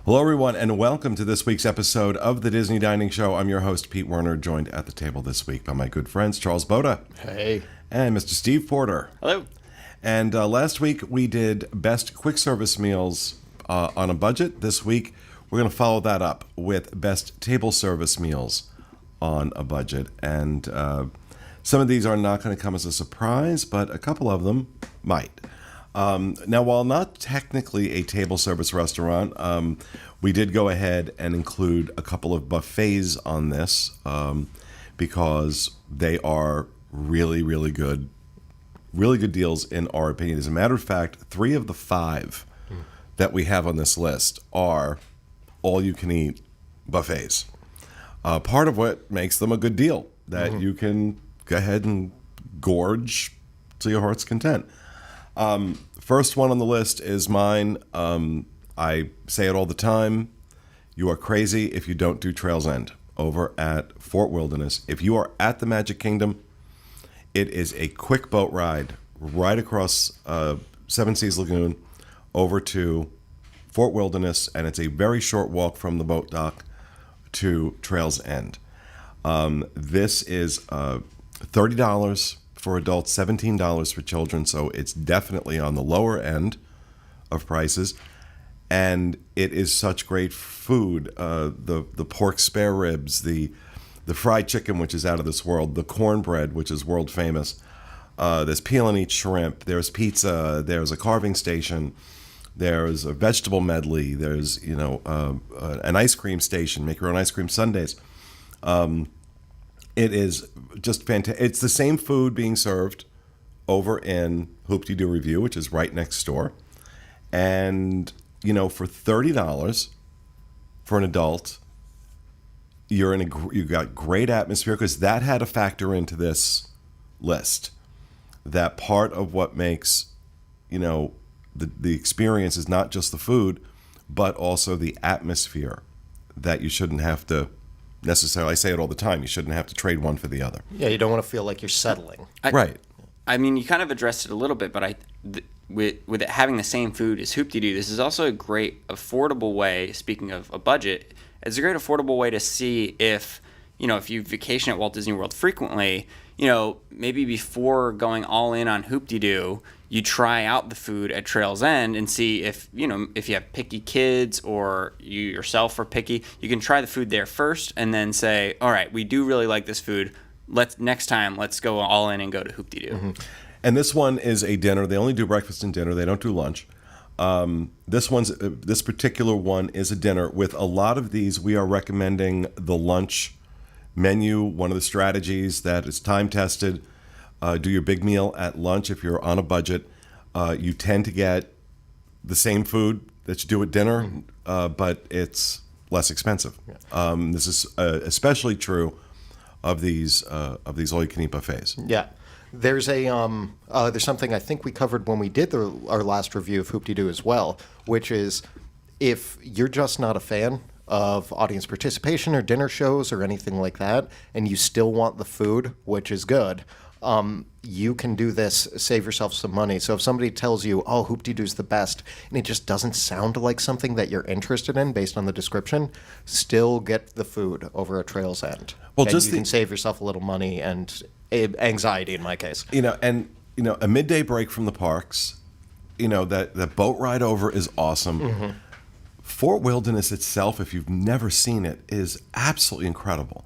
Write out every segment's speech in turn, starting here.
Hello, everyone, and welcome to this week's episode of the Disney Dining Show. I'm your host, Pete Werner, joined at the table this week by my good friends, Charles Boda. Hey. And Mr. Steve Porter. Hello. And last week we did best quick service meals on a budget. This week we're going to follow that up with best table service meals on a budget. And some of these are not going to come as a surprise, but a couple of them might. Now, while not technically a table service restaurant, we did go ahead and include a couple of buffets on this because they are really, really good deals in our opinion. As a matter of fact, 3 of the 5 that we have on this list are all-you-can-eat buffets. Part of what makes them a good deal, that you can go ahead and gorge to your heart's content. First one on the list is mine. I say it all the time. You are crazy if you don't do Trails End over at Fort Wilderness. If you are at the Magic Kingdom, it is a quick boat ride right across Seven Seas Lagoon over to Fort Wilderness, and it's a very short walk from the boat dock to Trails End. This is $30 for adults, $17 for children, so it's definitely on the lower end of prices. And it is such great food. The pork spare ribs, the fried chicken, which is out of this world, the cornbread, which is world famous. There's peel and eat shrimp. There's pizza. There's a carving station. There's a vegetable medley. There's an ice cream station. Make your own ice cream sundaes. It is just fantastic. It's the same food being served over in Hoop-Dee-Doo Review, which is right next door. And, for $30 for an adult, you got great atmosphere, because that had to factor into this list. That part of what makes, the experience is not just the food, but also the atmosphere that you shouldn't have to necessarily, I say it all the time, you shouldn't have to trade one for the other. Yeah, you don't want to feel like you're settling. Right. I mean, you kind of addressed it a little bit, but with it having the same food as Hoop-Dee-Doo, this is also a great affordable way, speaking of a budget, it's a great affordable way to see if you vacation at Walt Disney World frequently, maybe before going all in on Hoop-Dee-Doo, you try out the food at Trails End and see if you have picky kids or you yourself are picky. You can try the food there first and then say, all right, we do really like this food. Next time, let's go all in and go to Hoop-Dee-Doo. Mm-hmm. And this one is a dinner. They only do breakfast and dinner. They don't do lunch. This particular one is a dinner. With a lot of these, we are recommending the lunch menu. One of the strategies that is time tested. Do your big meal at lunch if you're on a budget. You tend to get the same food that you do at dinner, but it's less expensive. Yeah. This is especially true of these all-you-can-eat buffets. Yeah. There's there's something I think we covered when we did our last review of Hoop-Dee-Doo as well, which is if you're just not a fan of audience participation or dinner shows or anything like that, and you still want the food, which is good, you can do this, save yourself some money. So if somebody tells you, oh, Hoop-Dee-Doo's the best, and it just doesn't sound like something that you're interested in based on the description, still get the food over at Trails End. Well, and you can save yourself a little money and anxiety in my case. A midday break from the parks, that boat ride over is awesome. Mm-hmm. Fort Wilderness itself, if you've never seen it, is absolutely incredible.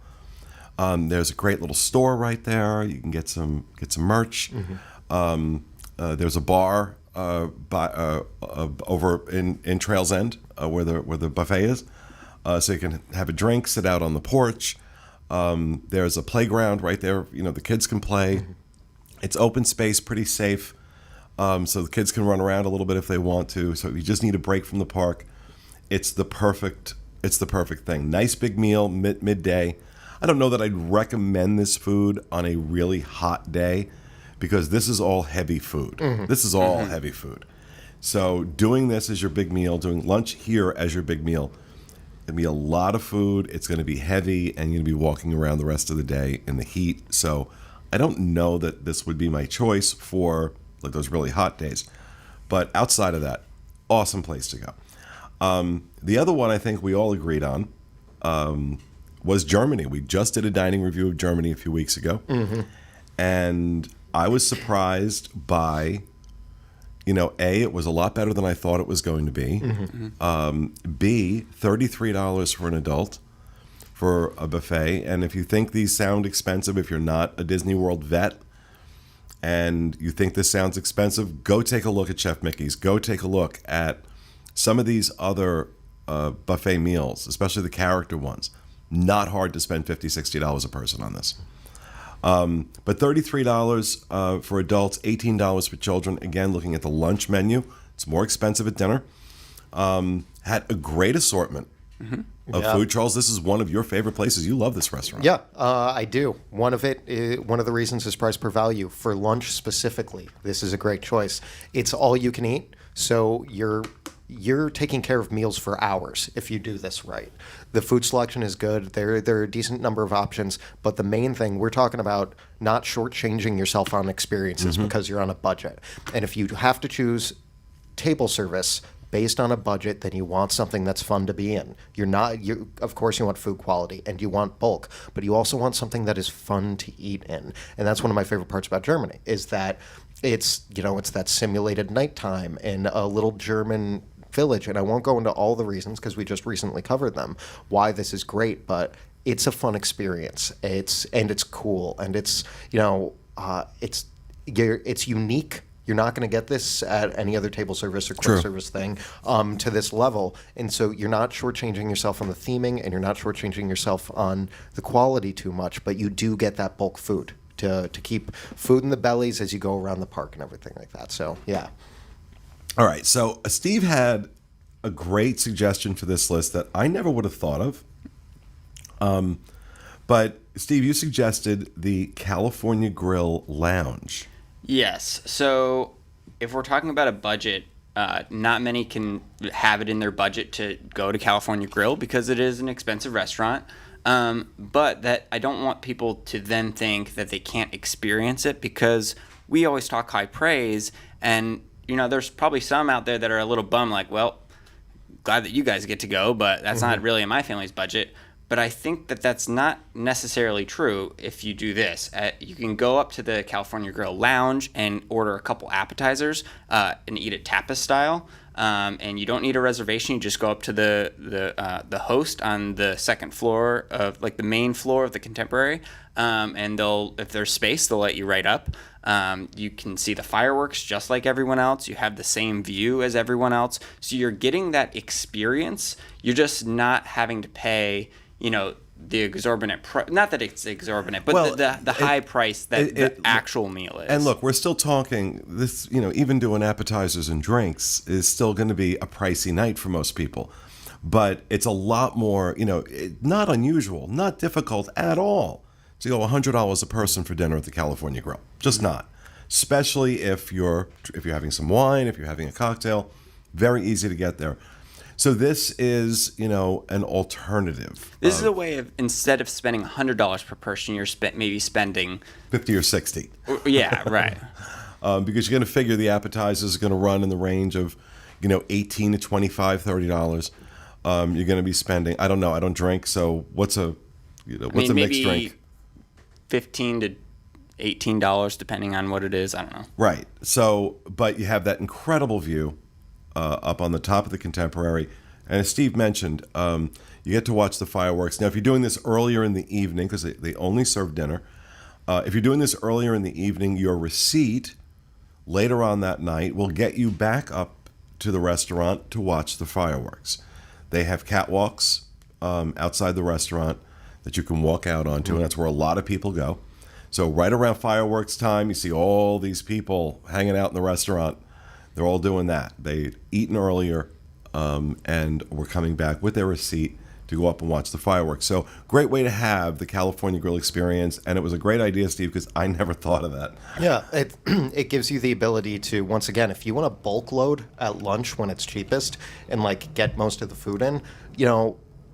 There's a great little store right there. You can get some merch. Mm-hmm. There's a bar over in Trails End where the buffet is, so you can have a drink, sit out on the porch. There's a playground right there. The kids can play. Mm-hmm. It's open space, pretty safe, so the kids can run around a little bit if they want to. So you just need a break from the park. It's the perfect thing. Nice big meal midday. I don't know that I'd recommend this food on a really hot day because this is all heavy food. Mm-hmm. This is all heavy food. So doing this as your big meal, doing lunch here as your big meal, it'll be a lot of food. It's going to be heavy, and you're going to be walking around the rest of the day in the heat. So I don't know that this would be my choice for like those really hot days. But outside of that, awesome place to go. The other one I think we all agreed on was Germany. We just did a dining review of Germany a few weeks ago. And I was surprised by, A, it was a lot better than I thought it was going to be. B, $33 for an adult for a buffet. And if you think these sound expensive, if you're not a Disney World vet and you think this sounds expensive, go take a look at Chef Mickey's. Go take a look at some of these other buffet meals, especially the character ones. Not hard to spend $50, $60 a person on this. But $33 for adults, $18 for children. Again, looking at the lunch menu, it's more expensive at dinner. Had a great assortment of food. Charles, this is one of your favorite places. You love this restaurant. Yeah, I do. One of the reasons is price per value. For lunch specifically, this is a great choice. It's all you can eat, so you're taking care of meals for hours if you do this right. The food selection is good. There are a decent number of options, but the main thing, we're talking about not shortchanging yourself on experiences because you're on a budget. And if you have to choose table service based on a budget, then you want something that's fun to be in. Of course you want food quality and you want bulk, but you also want something that is fun to eat in. And that's one of my favorite parts about Germany, is that it's that simulated nighttime in a little German village. And I won't go into all the reasons because we just recently covered them, why this is great, but it's a fun experience. It's cool, and it's unique. You're not going to get this at any other table service or quick service thing to this level. And so you're not shortchanging yourself on the theming, and you're not shortchanging yourself on the quality too much, but you do get that bulk food to keep food in the bellies as you go around the park and everything like that. So, yeah. All right. So Steve had a great suggestion for this list that I never would have thought of. But Steve, you suggested the California Grill Lounge. Yes. So if we're talking about a budget, not many can have it in their budget to go to California Grill because it is an expensive restaurant. But that I don't want people to then think that they can't experience it, because we always talk high praise, and there's probably some out there that are a little bummed, like, well, glad that you guys get to go, but that's not really in my family's budget. But I think that that's not necessarily true if you do this. You can go up to the California Grill Lounge and order a couple appetizers and eat it tapas style. And you don't need a reservation. You just go up to the host on the second floor of, like, the main floor of the Contemporary, and if there's space, they'll let you right up. You can see the fireworks just like everyone else. You have the same view as everyone else, so you're getting that experience. You're just not having to pay, the exorbitant not that it's exorbitant, but the high price that the actual meal is. And look, we're still talking this, even doing appetizers and drinks is still going to be a pricey night for most people. But it's a lot more, not unusual, not difficult at all to go $100 a person for dinner at the California Grill. Just not. Especially if you're having some wine, if you're having a cocktail, very easy to get there. So this is, an alternative. This is a way of, instead of spending $100 per person, you're maybe spending $50 or $60. Yeah, right. Because you're going to figure the appetizers are going to run in the range of, $18 to $25, $30. You're going to be spending. I don't know. I don't drink. So what's a mixed drink? $15 to $18, depending on what it is. I don't know. Right. So, but you have that incredible view up on the top of the Contemporary. And as Steve mentioned, you get to watch the fireworks. Now, if you're doing this earlier in the evening, because they only serve dinner, if you're doing this earlier in the evening, your receipt later on that night will get you back up to the restaurant to watch the fireworks. They have catwalks outside the restaurant that you can walk out onto, and that's where a lot of people go. So right around fireworks time, you see all these people hanging out in the restaurant. They're all doing that. They'd eaten earlier and were coming back with their receipt to go up and watch the fireworks. So great way to have the California Grill experience. And it was a great idea, Steve, because I never thought of that. Yeah, it gives you the ability to, once again, if you want to bulk load at lunch when it's cheapest and, like, get most of the food in,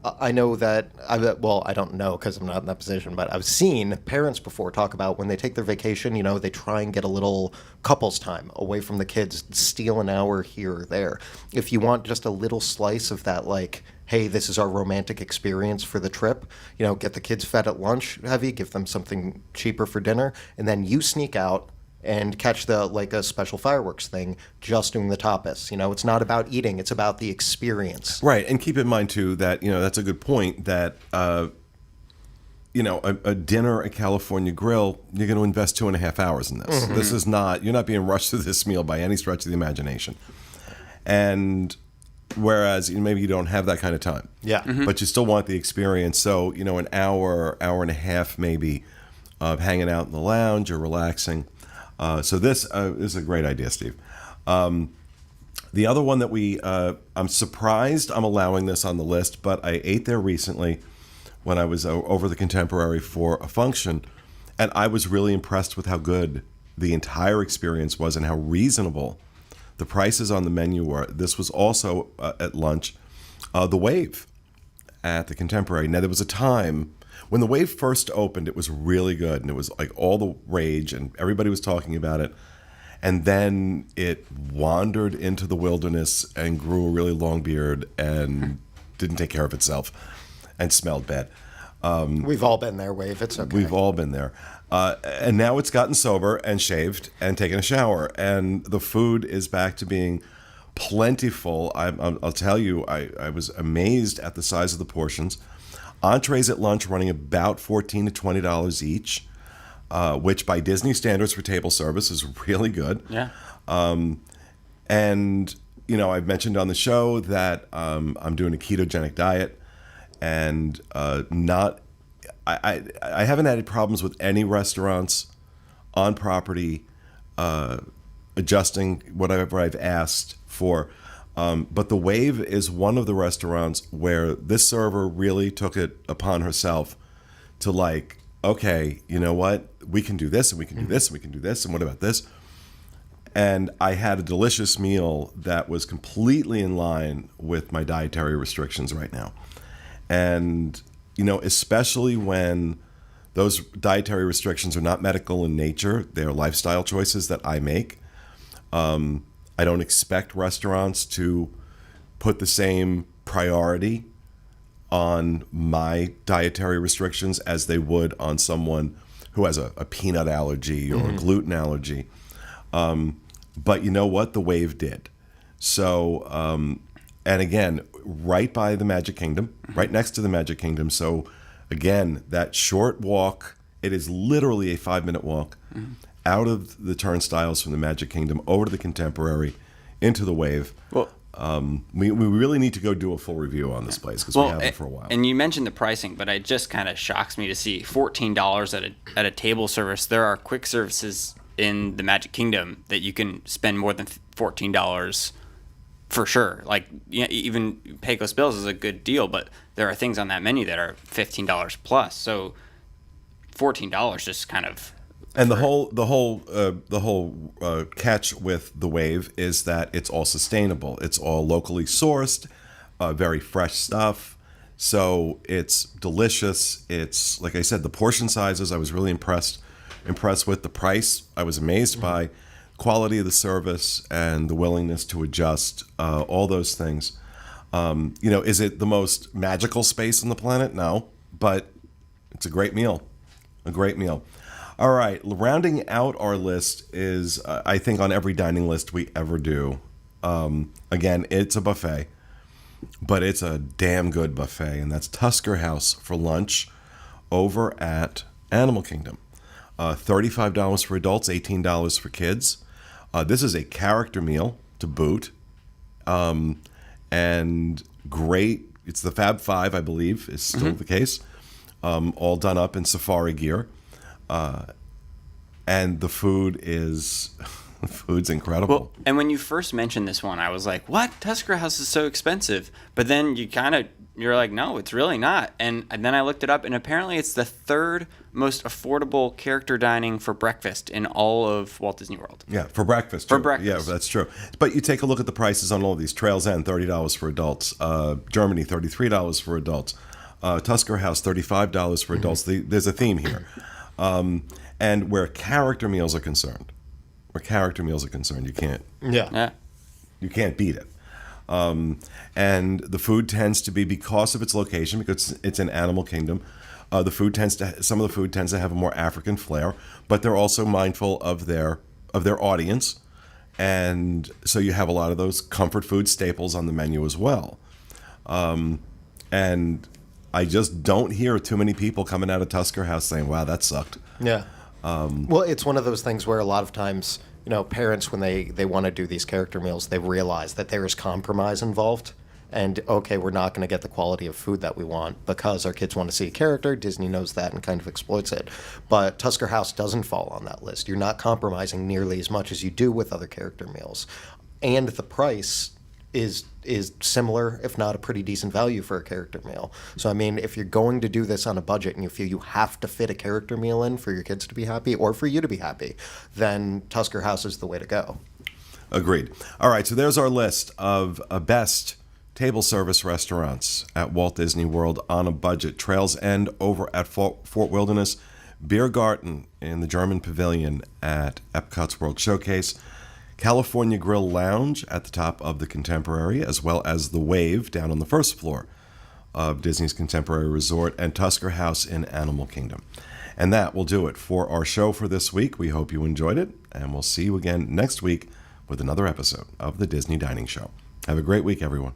I know that, I don't know because I'm not in that position, but I've seen parents before talk about when they take their vacation, they try and get a little couples time away from the kids, steal an hour here or there. If you want just a little slice of that, like, hey, this is our romantic experience for the trip, get the kids fed at lunch heavy, give them something cheaper for dinner, and then you sneak out and catch a special fireworks thing just doing the tapas. It's not about eating, it's about the experience. Right, and keep in mind too that that's a good point that a dinner at California Grill, you're going to invest 2.5 hours in this. Mm-hmm. This is not, you're not being rushed through this meal by any stretch of the imagination. And whereas maybe you don't have that kind of time. Yeah. Mm-hmm. But you still want the experience. So, an hour and a half maybe of hanging out in the lounge or relaxing. So this is a great idea, Steve. The other one that I'm surprised I'm allowing this on the list, but I ate there recently when I was over the Contemporary for a function, and I was really impressed with how good the entire experience was and how reasonable the prices on the menu were. This was also at lunch, the Wave at the Contemporary. Now, there was a time when the Wave first opened, it was really good, and it was like all the rage, and everybody was talking about it. And then it wandered into the wilderness and grew a really long beard and didn't take care of itself and smelled bad. We've all been there, Wave. It's okay. We've all been there. And now it's gotten sober and shaved and taken a shower. And the food is back to being plentiful. I'll tell you, I was amazed at the size of the portions. Entrees at lunch running about $14 to $20 each, which by Disney standards for table service is really good. Yeah. And, I've mentioned on the show that I'm doing a ketogenic diet, and I haven't had problems with any restaurants on property adjusting whatever I've asked for. But the Wave is one of the restaurants where this server really took it upon herself to okay, you know what? We can do this, and we can do this, and we can do this, and what about this? And I had a delicious meal that was completely in line with my dietary restrictions right now. And, especially when those dietary restrictions are not medical in nature, they're lifestyle choices that I make. I don't expect restaurants to put the same priority on my dietary restrictions as they would on someone who has a peanut allergy or a gluten allergy. But you know what? The Wave did. So, and again, right by the Magic Kingdom, right next to the Magic Kingdom. So, again, that short walk, it is literally a 5-minute walk out of the turnstiles from the Magic Kingdom over to the Contemporary into the Wave. Well, we really need to go do a full review on this place because we haven't for a while. And you mentioned the pricing, but it just kind of shocks me to see $14 at a table service. There are quick services in the Magic Kingdom that you can spend more than $14 for sure. Even Pecos Bills is a good deal, but there are things on that menu that are $15 plus. So $14 just kind of. And the whole catch with the Wave is that it's all sustainable. It's all locally sourced, very fresh stuff. So it's delicious. It's, like I said, the portion sizes, I was really impressed with the price. I was amazed by quality of the service and the willingness to adjust, all those things. Is it the most magical space on the planet? No, but it's a great meal. All right, rounding out our list is, I think, on every dining list we ever do. Again, it's a buffet, but it's a damn good buffet, and that's Tusker House for lunch over at Animal Kingdom. $35 for adults, $18 for kids. This is a character meal to boot, and great. It's the Fab Five, I believe, is still the case. All done up in safari gear. And the food's incredible. Well, and when you first mentioned this one, I was like, what? Tusker House is so expensive. But then you kind of you're like, no, it's really not. And then I looked it up, and apparently it's the third most affordable character dining for breakfast in all of Walt Disney World. Yeah, for breakfast. For too. breakfast. Yeah, that's true. But you take a look at the prices on all of these. Trails End, $30 for adults. Germany, $33 for adults. Tusker House, $35 for adults. There's a theme here. And where character meals are concerned, you can't Yeah. you can't beat it. And the food tends to be, because of its location, because it's in Animal Kingdom, some of the food tends to have a more African flair, but they're also mindful of their audience, and so you have a lot of those comfort food staples on the menu as well. And I just don't hear too many people coming out of Tusker House saying, "Wow, that sucked." Yeah. Well, it's one of those things where a lot of times, parents, when they want to do these character meals, they realize that there is compromise involved. And, okay, we're not going to get the quality of food that we want because our kids want to see a character. Disney knows that and kind of exploits it. But Tusker House doesn't fall on that list. You're not compromising nearly as much as you do with other character meals. And the price is similar, if not a pretty decent value for a character meal. So, I mean, if you're going to do this on a budget and you feel you have to fit a character meal in for your kids to be happy or for you to be happy, then Tusker House is the way to go. Agreed. All right, so there's our list of best table service restaurants at Walt Disney World on a budget. Trails End over at Fort Wilderness, Biergarten in the German Pavilion at Epcot's World Showcase, California Grill Lounge at the top of the Contemporary, as well as the Wave down on the first floor of Disney's Contemporary Resort, and Tusker House in Animal Kingdom. And that will do it for our show for this week. We hope you enjoyed it, and we'll see you again next week with another episode of the Disney Dining Show. Have a great week, everyone.